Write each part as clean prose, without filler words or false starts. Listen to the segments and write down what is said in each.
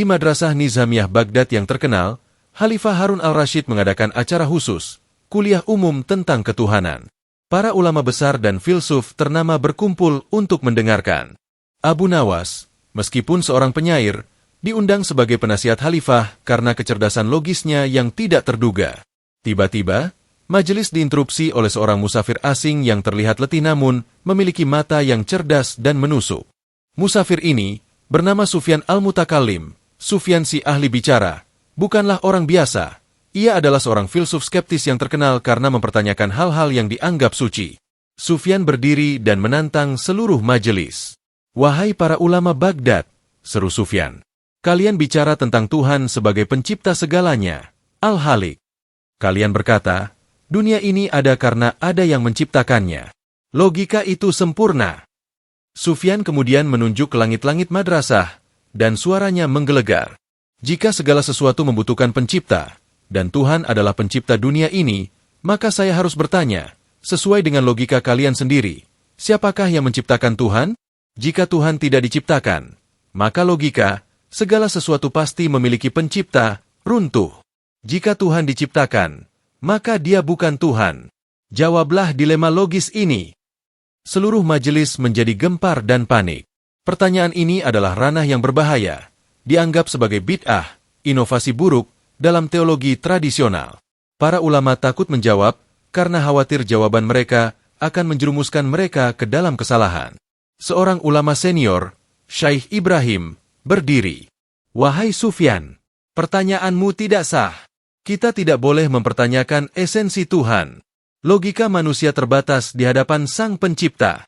Madrasah Nizamiyah Baghdad yang terkenal, Khalifah Harun al-Rashid mengadakan acara khusus, kuliah umum tentang ketuhanan. Para ulama besar dan filsuf ternama berkumpul untuk mendengarkan. Abu Nawas, meskipun seorang penyair, diundang sebagai penasihat Khalifah karena kecerdasan logisnya yang tidak terduga. Tiba-tiba, majelis diinterupsi oleh seorang musafir asing yang terlihat letih namun memiliki mata yang cerdas dan menusuk. Musafir ini, bernama Sufyan al-Mutakallim, Sufyan si ahli bicara, bukanlah orang biasa. Ia adalah seorang filsuf skeptis yang terkenal karena mempertanyakan hal-hal yang dianggap suci. Sufyan berdiri dan menantang seluruh majelis. "Wahai para ulama Baghdad," seru Sufyan, "kalian bicara tentang Tuhan sebagai pencipta segalanya, Al-Halik. Kalian berkata, dunia ini ada karena ada yang menciptakannya. Logika itu sempurna." Sufyan kemudian menunjuk ke langit-langit madrasah, dan suaranya menggelegar. "Jika segala sesuatu membutuhkan pencipta, dan Tuhan adalah pencipta dunia ini, maka saya harus bertanya, sesuai dengan logika kalian sendiri, siapakah yang menciptakan Tuhan? Jika Tuhan tidak diciptakan, maka logika, segala sesuatu pasti memiliki pencipta, runtuh. Jika Tuhan diciptakan, maka dia bukan Tuhan. Jawablah dilema logis ini." Seluruh majelis menjadi gempar dan panik. Pertanyaan ini adalah ranah yang berbahaya, dianggap sebagai bid'ah, inovasi buruk, dalam teologi tradisional. Para ulama takut menjawab karena khawatir jawaban mereka akan menjerumuskan mereka ke dalam kesalahan. Seorang ulama senior, Syekh Ibrahim, berdiri. "Wahai Sufyan, pertanyaanmu tidak sah. Kita tidak boleh mempertanyakan esensi Tuhan. Logika manusia terbatas di hadapan Sang Pencipta."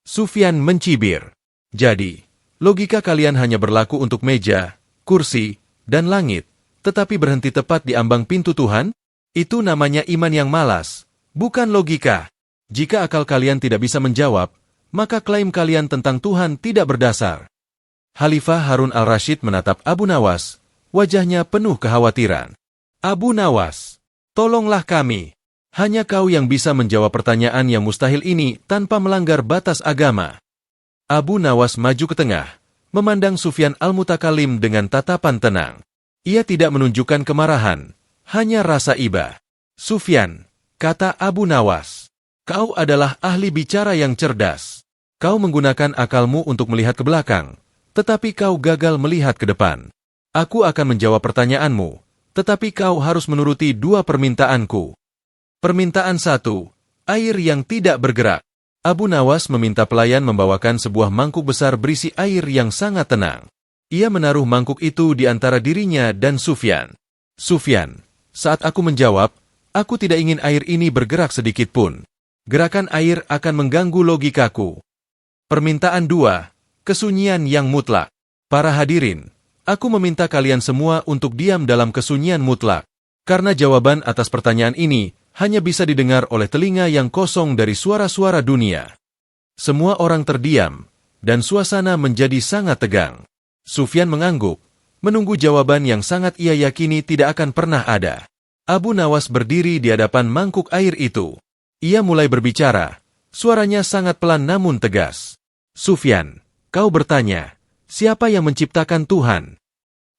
Sufyan mencibir. "Jadi, logika kalian hanya berlaku untuk meja, kursi, dan langit, tetapi berhenti tepat di ambang pintu Tuhan? Itu namanya iman yang malas, bukan logika. Jika akal kalian tidak bisa menjawab, maka klaim kalian tentang Tuhan tidak berdasar." Khalifah Harun al-Rashid menatap Abu Nawas, wajahnya penuh kekhawatiran. "Abu Nawas, tolonglah kami. Hanya kau yang bisa menjawab pertanyaan yang mustahil ini tanpa melanggar batas agama." Abu Nawas maju ke tengah, memandang Sufyan al-Mutakallim dengan tatapan tenang. Ia tidak menunjukkan kemarahan, hanya rasa iba. "Sufyan," kata Abu Nawas, "kau adalah ahli bicara yang cerdas. Kau menggunakan akalmu untuk melihat ke belakang, tetapi kau gagal melihat ke depan. Aku akan menjawab pertanyaanmu, tetapi kau harus menuruti dua permintaanku. Permintaan 1, air yang tidak bergerak." Abu Nawas meminta pelayan membawakan sebuah mangkuk besar berisi air yang sangat tenang. Ia menaruh mangkuk itu di antara dirinya dan Sufyan. "Sufyan, saat aku menjawab, aku tidak ingin air ini bergerak sedikit pun. Gerakan air akan mengganggu logikaku." Permintaan 2, kesunyian yang mutlak. Para hadirin, aku meminta kalian semua untuk diam dalam kesunyian mutlak, karena jawaban atas pertanyaan ini hanya bisa didengar oleh telinga yang kosong dari suara-suara dunia. Semua orang terdiam, dan suasana menjadi sangat tegang. Sufyan mengangguk, menunggu jawaban yang sangat ia yakini tidak akan pernah ada. Abu Nawas berdiri di hadapan mangkuk air itu. Ia mulai berbicara, suaranya sangat pelan namun tegas. "Sufyan, kau bertanya, siapa yang menciptakan Tuhan?"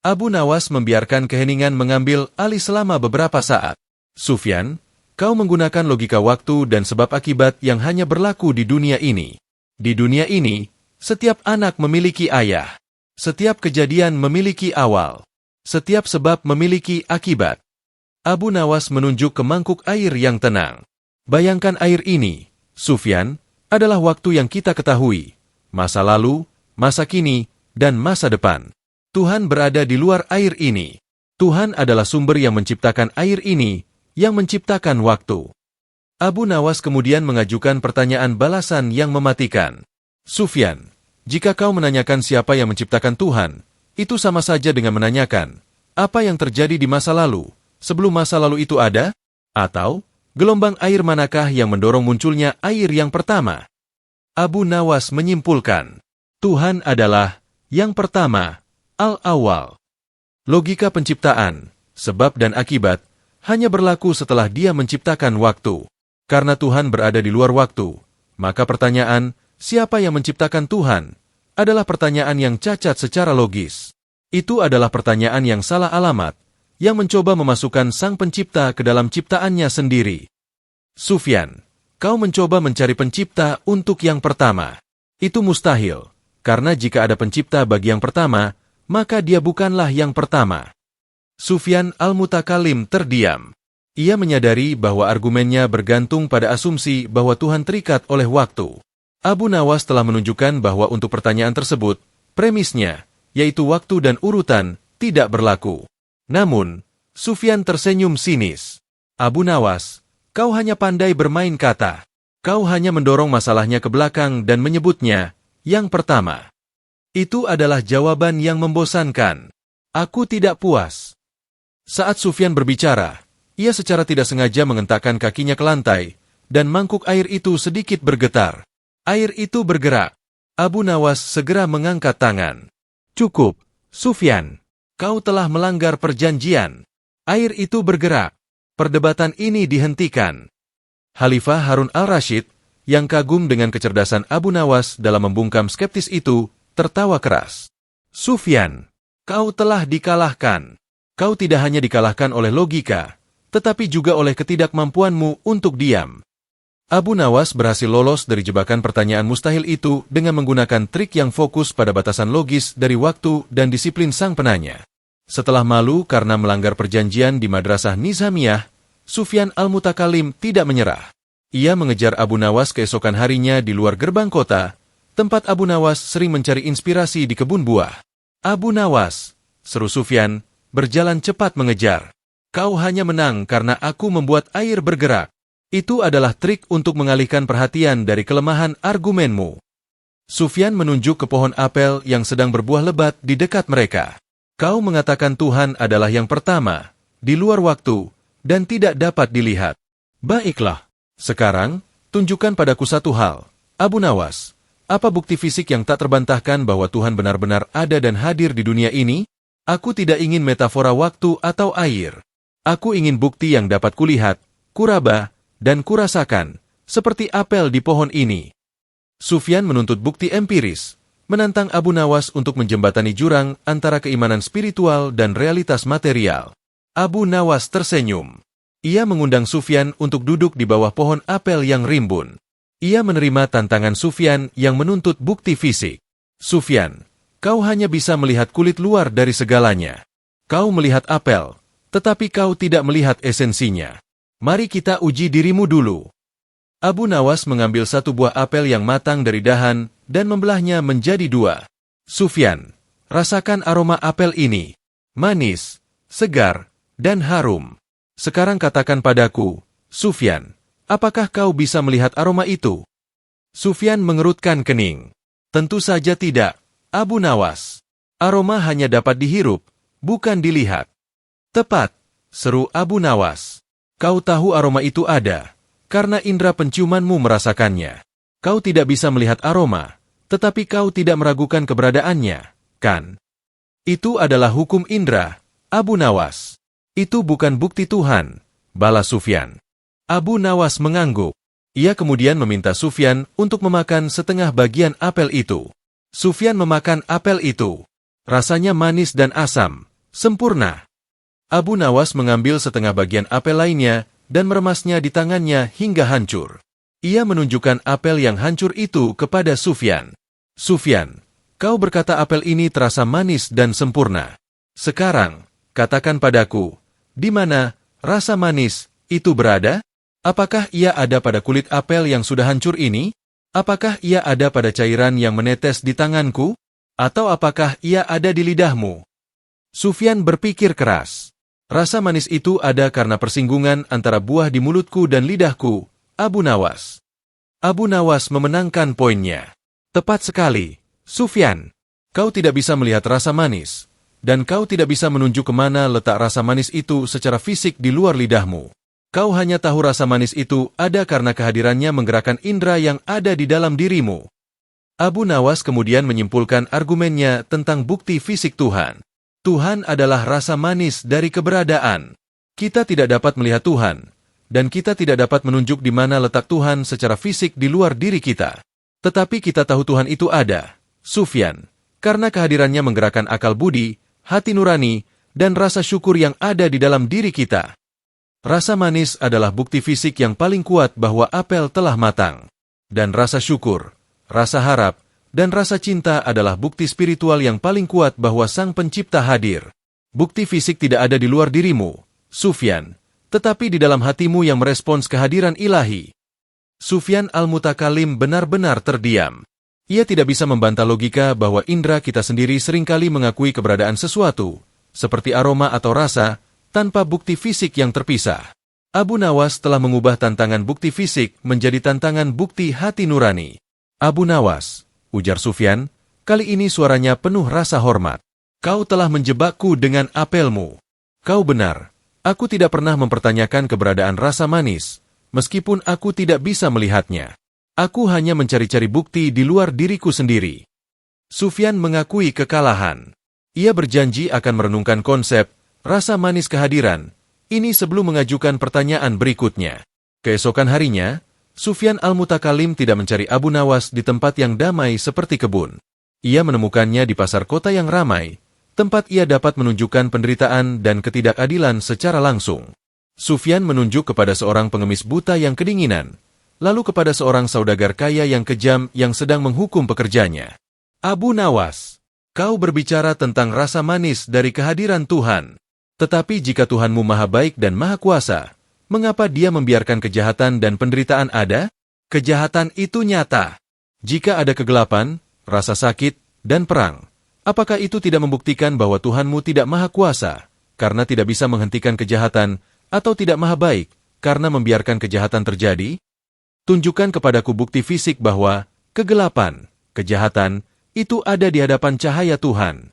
Abu Nawas membiarkan keheningan mengambil alih selama beberapa saat. "Sufyan, kau menggunakan logika waktu dan sebab akibat yang hanya berlaku di dunia ini. Di dunia ini, setiap anak memiliki ayah. Setiap kejadian memiliki awal. Setiap sebab memiliki akibat." Abu Nawas menunjuk ke mangkuk air yang tenang. "Bayangkan air ini, Sufyan, adalah waktu yang kita ketahui. Masa lalu, masa kini, dan masa depan. Tuhan berada di luar air ini. Tuhan adalah sumber yang menciptakan air ini, yang menciptakan waktu." Abu Nawas kemudian mengajukan pertanyaan balasan yang mematikan. "Sufyan, jika kau menanyakan siapa yang menciptakan Tuhan, itu sama saja dengan menanyakan, apa yang terjadi di masa lalu, sebelum masa lalu itu ada? Atau, gelombang air manakah yang mendorong munculnya air yang pertama?" Abu Nawas menyimpulkan, Tuhan adalah, yang pertama, al-awwal. Logika penciptaan, sebab dan akibat, hanya berlaku setelah Dia menciptakan waktu. Karena Tuhan berada di luar waktu, maka pertanyaan, siapa yang menciptakan Tuhan, adalah pertanyaan yang cacat secara logis. Itu adalah pertanyaan yang salah alamat, yang mencoba memasukkan Sang Pencipta ke dalam ciptaannya sendiri. Sufyan, kau mencoba mencari pencipta untuk yang pertama. Itu mustahil, karena jika ada pencipta bagi yang pertama, maka dia bukanlah yang pertama. Sufyan al-Mutakalim terdiam. Ia menyadari bahwa argumennya bergantung pada asumsi bahwa Tuhan terikat oleh waktu. Abu Nawas telah menunjukkan bahwa untuk pertanyaan tersebut, premisnya, yaitu waktu dan urutan, tidak berlaku. Namun, Sufyan tersenyum sinis. Abu Nawas, kau hanya pandai bermain kata. Kau hanya mendorong masalahnya ke belakang dan menyebutnya, yang pertama. Itu adalah jawaban yang membosankan. Aku tidak puas. Saat Sufyan berbicara, ia secara tidak sengaja mengentakkan kakinya ke lantai, dan mangkuk air itu sedikit bergetar. Air itu bergerak. Abu Nawas segera mengangkat tangan. Cukup, Sufyan. Kau telah melanggar perjanjian. Air itu bergerak. Perdebatan ini dihentikan. Khalifah Harun al-Rashid, yang kagum dengan kecerdasan Abu Nawas dalam membungkam skeptis itu, tertawa keras. Sufyan, kau telah dikalahkan. Kau tidak hanya dikalahkan oleh logika, tetapi juga oleh ketidakmampuanmu untuk diam. Abu Nawas berhasil lolos dari jebakan pertanyaan mustahil itu dengan menggunakan trik yang fokus pada batasan logis dari waktu dan disiplin sang penanya. Setelah malu karena melanggar perjanjian di Madrasah Nizamiyah, Sufyan al-Mutakalim tidak menyerah. Ia mengejar Abu Nawas keesokan harinya di luar gerbang kota, tempat Abu Nawas sering mencari inspirasi di kebun buah. Abu Nawas, seru Sufyan, berjalan cepat mengejar. Kau hanya menang karena aku membuat air bergerak. Itu adalah trik untuk mengalihkan perhatian dari kelemahan argumenmu. Sufyan menunjuk ke pohon apel yang sedang berbuah lebat di dekat mereka. Kau mengatakan Tuhan adalah yang pertama, di luar waktu, dan tidak dapat dilihat. Baiklah. Sekarang, tunjukkan padaku satu hal. Abu Nawas, apa bukti fisik yang tak terbantahkan bahwa Tuhan benar-benar ada dan hadir di dunia ini? Aku tidak ingin metafora waktu atau air. Aku ingin bukti yang dapat kulihat, kuraba, dan kurasakan, seperti apel di pohon ini. Sufyan menuntut bukti empiris, menantang Abu Nawas untuk menjembatani jurang antara keimanan spiritual dan realitas material. Abu Nawas tersenyum. Ia mengundang Sufyan untuk duduk di bawah pohon apel yang rimbun. Ia menerima tantangan Sufyan yang menuntut bukti fisik. Sufyan, kau hanya bisa melihat kulit luar dari segalanya. Kau melihat apel, tetapi kau tidak melihat esensinya. Mari kita uji dirimu dulu. Abu Nawas mengambil satu buah apel yang matang dari dahan dan membelahnya menjadi dua. Sufyan, rasakan aroma apel ini. Manis, segar, dan harum. Sekarang katakan padaku, Sufyan, apakah kau bisa melihat aroma itu? Sufyan mengerutkan kening. Tentu saja tidak, Abu Nawas. Aroma hanya dapat dihirup, bukan dilihat. Tepat, seru Abu Nawas. Kau tahu aroma itu ada, karena indera penciumanmu merasakannya. Kau tidak bisa melihat aroma, tetapi kau tidak meragukan keberadaannya, kan? Itu adalah hukum indera, Abu Nawas. Itu bukan bukti Tuhan, balas Sufyan. Abu Nawas mengangguk. Ia kemudian meminta Sufyan untuk memakan setengah bagian apel itu. Sufyan memakan apel itu. Rasanya manis dan asam, sempurna. Abu Nawas mengambil setengah bagian apel lainnya dan meremasnya di tangannya hingga hancur. Ia menunjukkan apel yang hancur itu kepada Sufyan. Sufyan, kau berkata apel ini terasa manis dan sempurna. Sekarang, katakan padaku, di mana rasa manis itu berada? Apakah ia ada pada kulit apel yang sudah hancur ini? Apakah ia ada pada cairan yang menetes di tanganku? Atau apakah ia ada di lidahmu? Sufyan berpikir keras. Rasa manis itu ada karena persinggungan antara buah di mulutku dan lidahku, Abu Nawas. Abu Nawas memenangkan poinnya. Tepat sekali, Sufyan. Kau tidak bisa melihat rasa manis, dan kau tidak bisa menunjuk kemana letak rasa manis itu secara fisik di luar lidahmu. Kau hanya tahu rasa manis itu ada karena kehadirannya menggerakkan indera yang ada di dalam dirimu. Abu Nawas kemudian menyimpulkan argumennya tentang bukti fisik Tuhan. Tuhan adalah rasa manis dari keberadaan. Kita tidak dapat melihat Tuhan, dan kita tidak dapat menunjuk di mana letak Tuhan secara fisik di luar diri kita. Tetapi kita tahu Tuhan itu ada, Sufyan, karena kehadirannya menggerakkan akal budi, hati nurani, dan rasa syukur yang ada di dalam diri kita. Rasa manis adalah bukti fisik yang paling kuat bahwa apel telah matang. Dan rasa syukur, rasa harap, dan rasa cinta adalah bukti spiritual yang paling kuat bahwa Sang Pencipta hadir. Bukti fisik tidak ada di luar dirimu, Sufyan, tetapi di dalam hatimu yang merespons kehadiran ilahi. Sufyan al-Mutakalim benar-benar terdiam. Ia tidak bisa membantah logika bahwa indera kita sendiri seringkali mengakui keberadaan sesuatu, seperti aroma atau rasa, tanpa bukti fisik yang terpisah. Abu Nawas telah mengubah tantangan bukti fisik menjadi tantangan bukti hati nurani. Abu Nawas, ujar Sufyan, kali ini suaranya penuh rasa hormat. Kau telah menjebakku dengan apelmu. Kau benar, aku tidak pernah mempertanyakan keberadaan rasa manis, meskipun aku tidak bisa melihatnya. Aku hanya mencari-cari bukti di luar diriku sendiri. Sufyan mengakui kekalahan. Ia berjanji akan merenungkan konsep rasa manis kehadiran ini sebelum mengajukan pertanyaan berikutnya. Keesokan harinya, Sufyan al-Mutakalim tidak mencari Abu Nawas di tempat yang damai seperti kebun. Ia menemukannya di pasar kota yang ramai, tempat ia dapat menunjukkan penderitaan dan ketidakadilan secara langsung. Sufyan menunjuk kepada seorang pengemis buta yang kedinginan, lalu kepada seorang saudagar kaya yang kejam yang sedang menghukum pekerjanya. Abu Nawas, kau berbicara tentang rasa manis dari kehadiran Tuhan. Tetapi jika Tuhanmu maha baik dan maha kuasa, mengapa Dia membiarkan kejahatan dan penderitaan ada? Kejahatan itu nyata. Jika ada kegelapan, rasa sakit, dan perang, apakah itu tidak membuktikan bahwa Tuhanmu tidak maha kuasa, karena tidak bisa menghentikan kejahatan, atau tidak maha baik, karena membiarkan kejahatan terjadi? Tunjukkan kepadaku bukti fisik bahwa kegelapan, kejahatan, itu ada di hadapan cahaya Tuhan.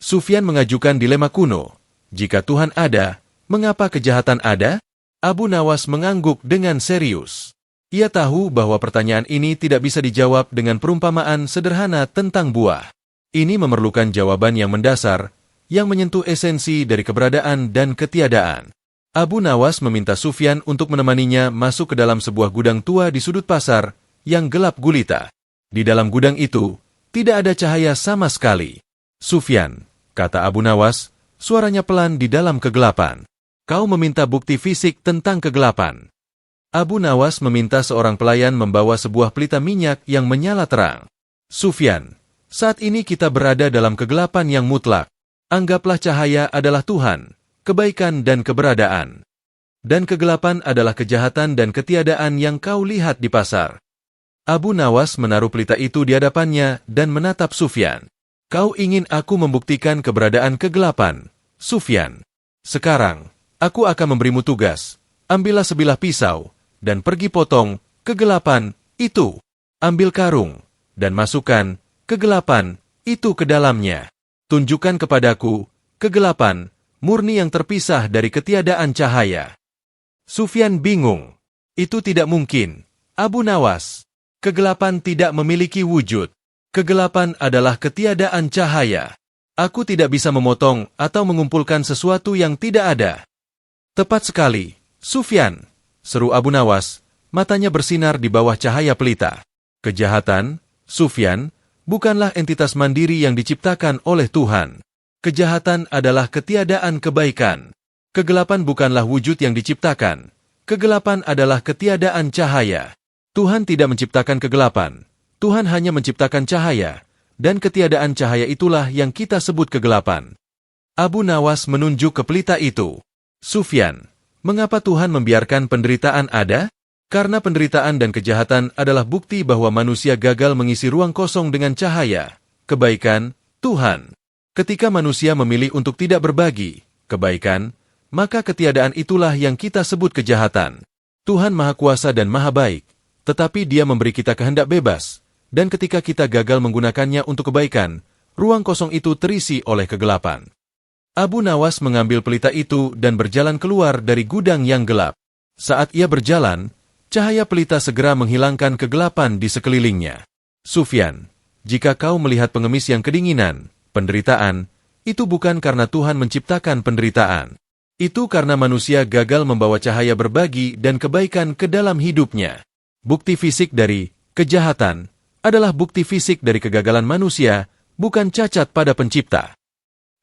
Sufyan mengajukan dilema kuno. Jika Tuhan ada, mengapa kejahatan ada? Abu Nawas mengangguk dengan serius. Ia tahu bahwa pertanyaan ini tidak bisa dijawab dengan perumpamaan sederhana tentang buah. Ini memerlukan jawaban yang mendasar, yang menyentuh esensi dari keberadaan dan ketiadaan. Abu Nawas meminta Sufyan untuk menemaninya masuk ke dalam sebuah gudang tua di sudut pasar yang gelap gulita. Di dalam gudang itu, tidak ada cahaya sama sekali. Sufyan, kata Abu Nawas, suaranya pelan di dalam kegelapan. Kau meminta bukti fisik tentang kegelapan. Abu Nawas meminta seorang pelayan membawa sebuah pelita minyak yang menyala terang. Sufyan, saat ini kita berada dalam kegelapan yang mutlak. Anggaplah cahaya adalah Tuhan, kebaikan dan keberadaan. Dan kegelapan adalah kejahatan dan ketiadaan yang kau lihat di pasar. Abu Nawas menaruh pelita itu di hadapannya dan menatap Sufyan. Kau ingin aku membuktikan keberadaan kegelapan, Sufyan. Sekarang, aku akan memberimu tugas. Ambillah sebilah pisau, dan pergi potong kegelapan itu. Ambil karung, dan masukkan kegelapan itu ke dalamnya. Tunjukkan kepadaku kegelapan murni yang terpisah dari ketiadaan cahaya. Sufyan bingung. Itu tidak mungkin, Abu Nawas. Kegelapan tidak memiliki wujud. Kegelapan adalah ketiadaan cahaya. Aku tidak bisa memotong atau mengumpulkan sesuatu yang tidak ada. Tepat sekali, Sufyan, seru Abu Nawas, matanya bersinar di bawah cahaya pelita. Kejahatan, Sufyan, bukanlah entitas mandiri yang diciptakan oleh Tuhan. Kejahatan adalah ketiadaan kebaikan. Kegelapan bukanlah wujud yang diciptakan. Kegelapan adalah ketiadaan cahaya. Tuhan tidak menciptakan kegelapan. Tuhan hanya menciptakan cahaya, dan ketiadaan cahaya itulah yang kita sebut kegelapan. Abu Nawas menunjuk ke pelita itu. Sufyan, mengapa Tuhan membiarkan penderitaan ada? Karena penderitaan dan kejahatan adalah bukti bahwa manusia gagal mengisi ruang kosong dengan cahaya, kebaikan, Tuhan. Ketika manusia memilih untuk tidak berbagi, kebaikan, maka ketiadaan itulah yang kita sebut kejahatan. Tuhan Maha Kuasa dan Maha Baik, tetapi Dia memberi kita kehendak bebas. Dan ketika kita gagal menggunakannya untuk kebaikan, ruang kosong itu terisi oleh kegelapan. Abu Nawas mengambil pelita itu dan berjalan keluar dari gudang yang gelap. Saat ia berjalan, cahaya pelita segera menghilangkan kegelapan di sekelilingnya. Sufyan, jika kau melihat pengemis yang kedinginan, penderitaan, itu bukan karena Tuhan menciptakan penderitaan. Itu karena manusia gagal membawa cahaya berbagi dan kebaikan ke dalam hidupnya. Bukti fisik dari kejahatan adalah bukti fisik dari kegagalan manusia, bukan cacat pada pencipta.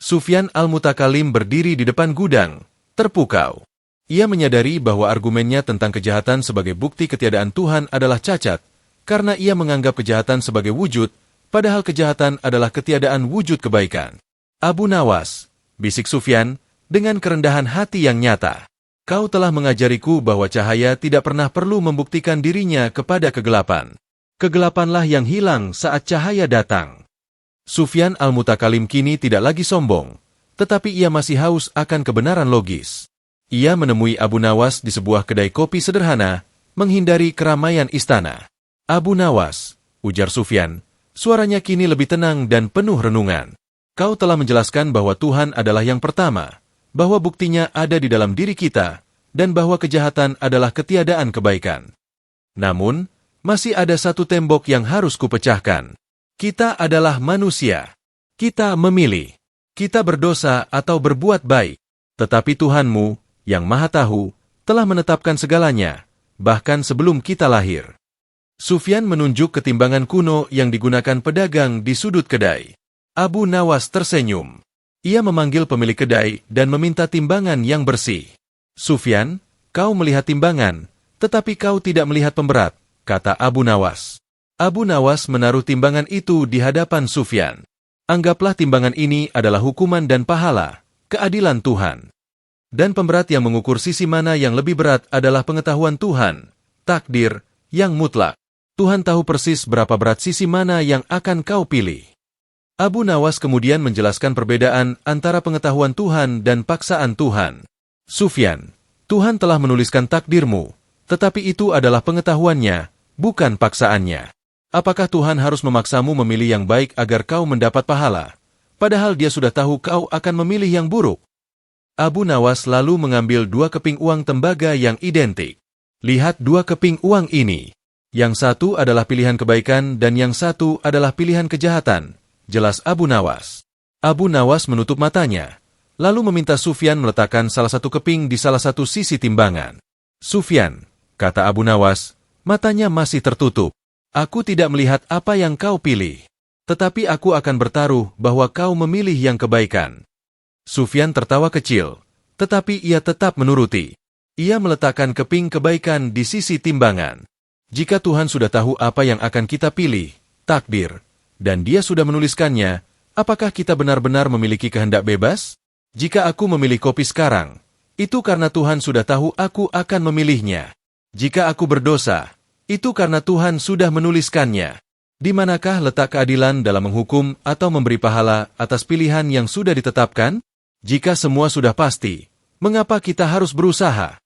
Sufyan Al-Mutakalim berdiri di depan gudang, terpukau. Ia menyadari bahwa argumennya tentang kejahatan sebagai bukti ketiadaan Tuhan adalah cacat, karena ia menganggap kejahatan sebagai wujud, padahal kejahatan adalah ketiadaan wujud kebaikan. Abu Nawas, bisik Sufyan, dengan kerendahan hati yang nyata. Kau telah mengajariku bahwa cahaya tidak pernah perlu membuktikan dirinya kepada kegelapan. Kegelapanlah yang hilang saat cahaya datang. Sufyan Al-Mutakalim kini tidak lagi sombong, tetapi ia masih haus akan kebenaran logis. Ia menemui Abu Nawas di sebuah kedai kopi sederhana, menghindari keramaian istana. Abu Nawas, ujar Sufyan, suaranya kini lebih tenang dan penuh renungan. Kau telah menjelaskan bahwa Tuhan adalah yang pertama, bahwa buktinya ada di dalam diri kita, dan bahwa kejahatan adalah ketiadaan kebaikan. Namun, masih ada satu tembok yang harus kupecahkan. Kita adalah manusia. Kita memilih. Kita berdosa atau berbuat baik. Tetapi Tuhanmu, yang Maha Tahu, telah menetapkan segalanya, bahkan sebelum kita lahir. Sufyan menunjuk ke timbangan kuno yang digunakan pedagang di sudut kedai. Abu Nawas tersenyum. Ia memanggil pemilik kedai dan meminta timbangan yang bersih. Sufyan, kau melihat timbangan, tetapi kau tidak melihat pemberat, kata Abu Nawas. Abu Nawas menaruh timbangan itu di hadapan Sufyan. Anggaplah timbangan ini adalah hukuman dan pahala, keadilan Tuhan. Dan pemberat yang mengukur sisi mana yang lebih berat adalah pengetahuan Tuhan, takdir, yang mutlak. Tuhan tahu persis berapa berat sisi mana yang akan kau pilih. Abu Nawas kemudian menjelaskan perbedaan antara pengetahuan Tuhan dan paksaan Tuhan. Sufyan, Tuhan telah menuliskan takdirmu, tetapi itu adalah pengetahuannya, bukan paksaannya. Apakah Tuhan harus memaksamu memilih yang baik agar kau mendapat pahala, padahal dia sudah tahu kau akan memilih yang buruk? Abu Nawas lalu mengambil 2 keping uang tembaga yang identik. Lihat 2 keping uang ini. Yang satu adalah pilihan kebaikan dan yang satu adalah pilihan kejahatan, jelas Abu Nawas. Abu Nawas menutup matanya, lalu meminta Sufyan meletakkan salah satu keping di salah satu sisi timbangan. Sufyan, kata Abu Nawas, matanya masih tertutup. Aku tidak melihat apa yang kau pilih, tetapi aku akan bertaruh bahwa kau memilih yang kebaikan. Sufyan tertawa kecil, tetapi ia tetap menuruti. Ia meletakkan keping kebaikan di sisi timbangan. Jika Tuhan sudah tahu apa yang akan kita pilih, takdir, dan dia sudah menuliskannya, apakah kita benar-benar memiliki kehendak bebas? Jika aku memilih kopi sekarang, itu karena Tuhan sudah tahu aku akan memilihnya. Jika aku berdosa, itu karena Tuhan sudah menuliskannya. Di manakah letak keadilan dalam menghukum atau memberi pahala atas pilihan yang sudah ditetapkan? Jika semua sudah pasti, mengapa kita harus berusaha?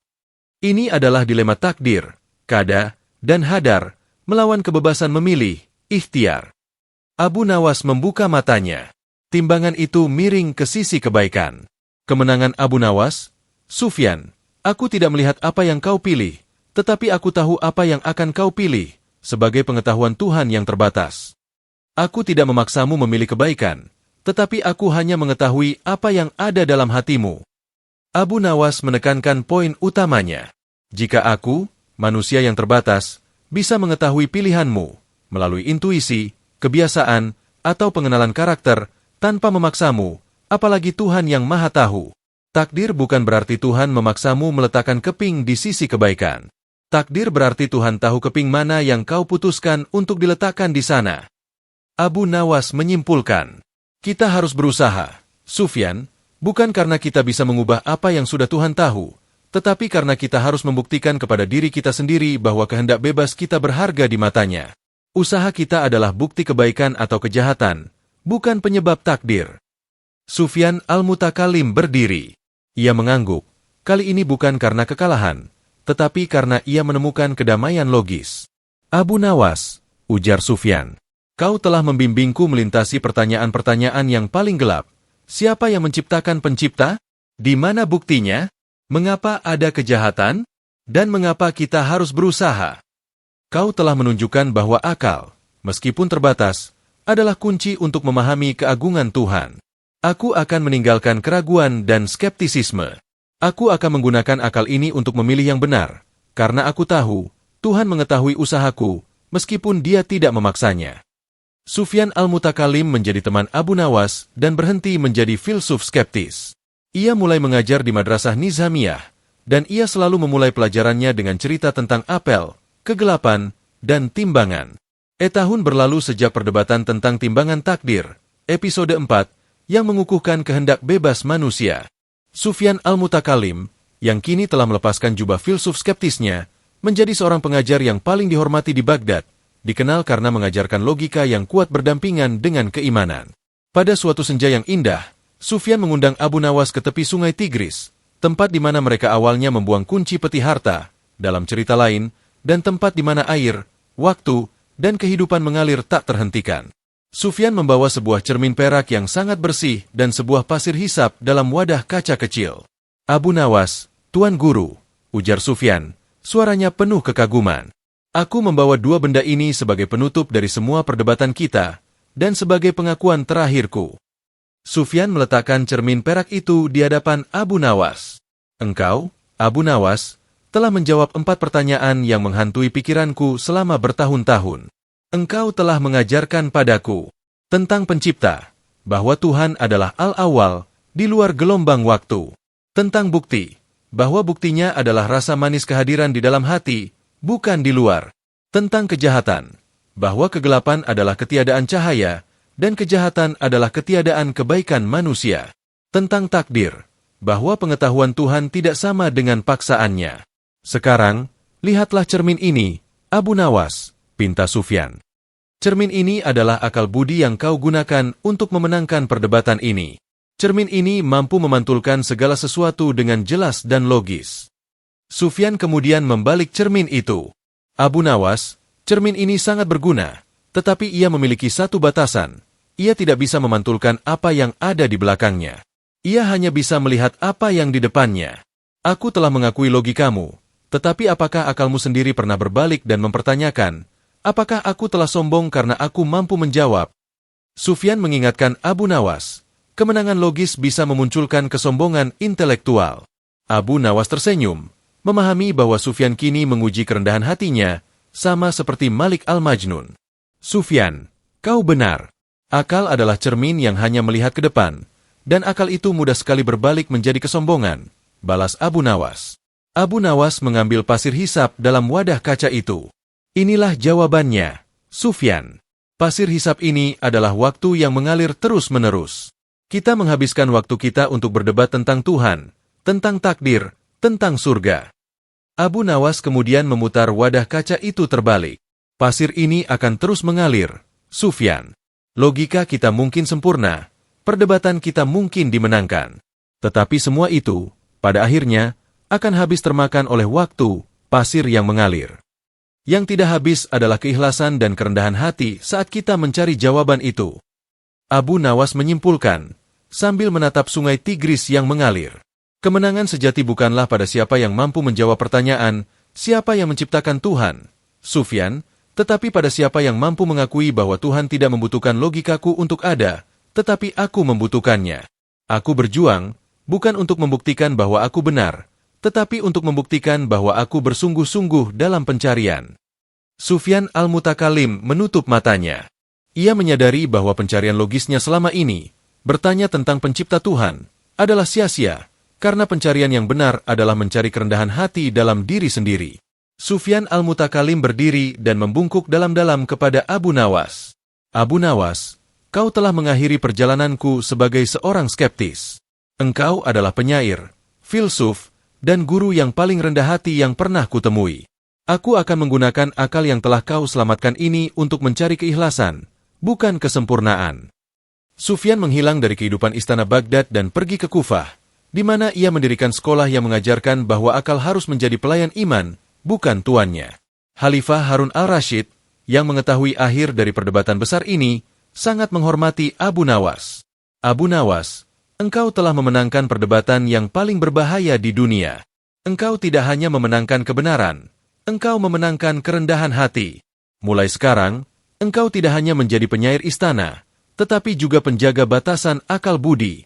Ini adalah dilema takdir, qada, dan hadar, melawan kebebasan memilih, ikhtiar. Abu Nawas membuka matanya. Timbangan itu miring ke sisi kebaikan. Kemenangan Abu Nawas, Sufyan, aku tidak melihat apa yang kau pilih, tetapi aku tahu apa yang akan kau pilih, sebagai pengetahuan Tuhan yang terbatas. Aku tidak memaksamu memilih kebaikan, tetapi aku hanya mengetahui apa yang ada dalam hatimu. Abu Nawas menekankan poin utamanya. Jika aku, manusia yang terbatas, bisa mengetahui pilihanmu, melalui intuisi, kebiasaan, atau pengenalan karakter, tanpa memaksamu, apalagi Tuhan yang Maha Tahu. Takdir bukan berarti Tuhan memaksamu meletakkan keping di sisi kebaikan. Takdir berarti Tuhan tahu keping mana yang kau putuskan untuk diletakkan di sana. Abu Nawas menyimpulkan, kita harus berusaha, Sufyan, bukan karena kita bisa mengubah apa yang sudah Tuhan tahu, tetapi karena kita harus membuktikan kepada diri kita sendiri bahwa kehendak bebas kita berharga di matanya. Usaha kita adalah bukti kebaikan atau kejahatan, bukan penyebab takdir. Sufyan Al-Mutakalim berdiri. Ia mengangguk, kali ini bukan karena kekalahan, tetapi karena ia menemukan kedamaian logis. Abu Nawas, ujar Sufyan, kau telah membimbingku melintasi pertanyaan-pertanyaan yang paling gelap. Siapa yang menciptakan pencipta? Di mana buktinya? Mengapa ada kejahatan? Dan mengapa kita harus berusaha? Kau telah menunjukkan bahwa akal, meskipun terbatas, adalah kunci untuk memahami keagungan Tuhan. Aku akan meninggalkan keraguan dan skeptisisme. Aku akan menggunakan akal ini untuk memilih yang benar, karena aku tahu, Tuhan mengetahui usahaku, meskipun dia tidak memaksanya. Sufyan al-Mutakalim menjadi teman Abu Nawas dan berhenti menjadi filsuf skeptis. Ia mulai mengajar di Madrasah Nizamiyah, dan ia selalu memulai pelajarannya dengan cerita tentang apel, kegelapan, dan timbangan. Tahun berlalu sejak perdebatan tentang timbangan takdir, episode 4, yang mengukuhkan kehendak bebas manusia. Sufyan al-Mutakalim, yang kini telah melepaskan jubah filsuf skeptisnya, menjadi seorang pengajar yang paling dihormati di Baghdad, dikenal karena mengajarkan logika yang kuat berdampingan dengan keimanan. Pada suatu senja yang indah, Sufyan mengundang Abu Nawas ke tepi sungai Tigris, tempat di mana mereka awalnya membuang kunci peti harta, dalam cerita lain, dan tempat di mana air, waktu, dan kehidupan mengalir tak terhentikan. Sufyan membawa sebuah cermin perak yang sangat bersih dan sebuah pasir hisap dalam wadah kaca kecil. Abu Nawas, Tuan Guru, ujar Sufyan, suaranya penuh kekaguman. Aku membawa dua benda ini sebagai penutup dari semua perdebatan kita, dan sebagai pengakuan terakhirku. Sufyan meletakkan cermin perak itu di hadapan Abu Nawas. Engkau, Abu Nawas, telah menjawab 4 pertanyaan yang menghantui pikiranku selama bertahun-tahun. Engkau telah mengajarkan padaku tentang pencipta, bahwa Tuhan adalah Al-Awwal, di luar gelombang waktu. Tentang bukti, bahwa buktinya adalah rasa manis kehadiran di dalam hati, bukan di luar. Tentang kejahatan, bahwa kegelapan adalah ketiadaan cahaya, dan kejahatan adalah ketiadaan kebaikan manusia. Tentang takdir, bahwa pengetahuan Tuhan tidak sama dengan paksaannya. Sekarang, lihatlah cermin ini, Abu Nawas, pinta Sufyan. Cermin ini adalah akal budi yang kau gunakan untuk memenangkan perdebatan ini. Cermin ini mampu memantulkan segala sesuatu dengan jelas dan logis. Sufyan kemudian membalik cermin itu. Abu Nawas, cermin ini sangat berguna, tetapi ia memiliki satu batasan. Ia tidak bisa memantulkan apa yang ada di belakangnya. Ia hanya bisa melihat apa yang di depannya. Aku telah mengakui logikamu, tetapi apakah akalmu sendiri pernah berbalik dan mempertanyakan, apakah aku telah sombong karena aku mampu menjawab? Sufyan mengingatkan Abu Nawas, kemenangan logis bisa memunculkan kesombongan intelektual. Abu Nawas tersenyum, memahami bahwa Sufyan kini menguji kerendahan hatinya, sama seperti Malik al-Majnun. Sufyan, kau benar. Akal adalah cermin yang hanya melihat ke depan, dan akal itu mudah sekali berbalik menjadi kesombongan, balas Abu Nawas. Abu Nawas mengambil pasir hisap dalam wadah kaca itu. Inilah jawabannya, Sufyan. Pasir hisap ini adalah waktu yang mengalir terus-menerus. Kita menghabiskan waktu kita untuk berdebat tentang Tuhan, tentang takdir, tentang surga. Abu Nawas kemudian memutar wadah kaca itu terbalik. Pasir ini akan terus mengalir, Sufyan. Logika kita mungkin sempurna, perdebatan kita mungkin dimenangkan. Tetapi semua itu, pada akhirnya, akan habis termakan oleh waktu, pasir yang mengalir. Yang tidak habis adalah keikhlasan dan kerendahan hati saat kita mencari jawaban itu. Abu Nawas menyimpulkan, sambil menatap sungai Tigris yang mengalir. Kemenangan sejati bukanlah pada siapa yang mampu menjawab pertanyaan, siapa yang menciptakan Tuhan, Sufyan, tetapi pada siapa yang mampu mengakui bahwa Tuhan tidak membutuhkan logikaku untuk ada, tetapi aku membutuhkannya. Aku berjuang, bukan untuk membuktikan bahwa aku benar, tetapi untuk membuktikan bahwa aku bersungguh-sungguh dalam pencarian. Sufyan al-Mutakalim menutup matanya. Ia menyadari bahwa pencarian logisnya selama ini, bertanya tentang pencipta Tuhan, adalah sia-sia, karena pencarian yang benar adalah mencari kerendahan hati dalam diri sendiri. Sufyan al-Mutakalim berdiri dan membungkuk dalam-dalam kepada Abu Nawas. Abu Nawas, kau telah mengakhiri perjalananku sebagai seorang skeptis. Engkau adalah penyair, filsuf, dan guru yang paling rendah hati yang pernah kutemui. Aku akan menggunakan akal yang telah kau selamatkan ini untuk mencari keikhlasan, bukan kesempurnaan. Sufyan menghilang dari kehidupan istana Baghdad dan pergi ke Kufah, di mana ia mendirikan sekolah yang mengajarkan bahwa akal harus menjadi pelayan iman, bukan tuannya. Khalifah Harun al-Rashid, yang mengetahui akhir dari perdebatan besar ini, sangat menghormati Abu Nawas. Abu Nawas, engkau telah memenangkan perdebatan yang paling berbahaya di dunia. Engkau tidak hanya memenangkan kebenaran, engkau memenangkan kerendahan hati. Mulai sekarang, engkau tidak hanya menjadi penyair istana, tetapi juga penjaga batasan akal budi.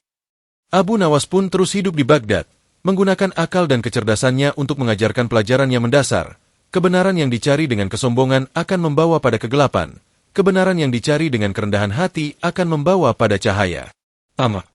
Abu Nawas pun terus hidup di Baghdad, menggunakan akal dan kecerdasannya untuk mengajarkan pelajaran yang mendasar. Kebenaran yang dicari dengan kesombongan akan membawa pada kegelapan, kebenaran yang dicari dengan kerendahan hati akan membawa pada cahaya. Ama,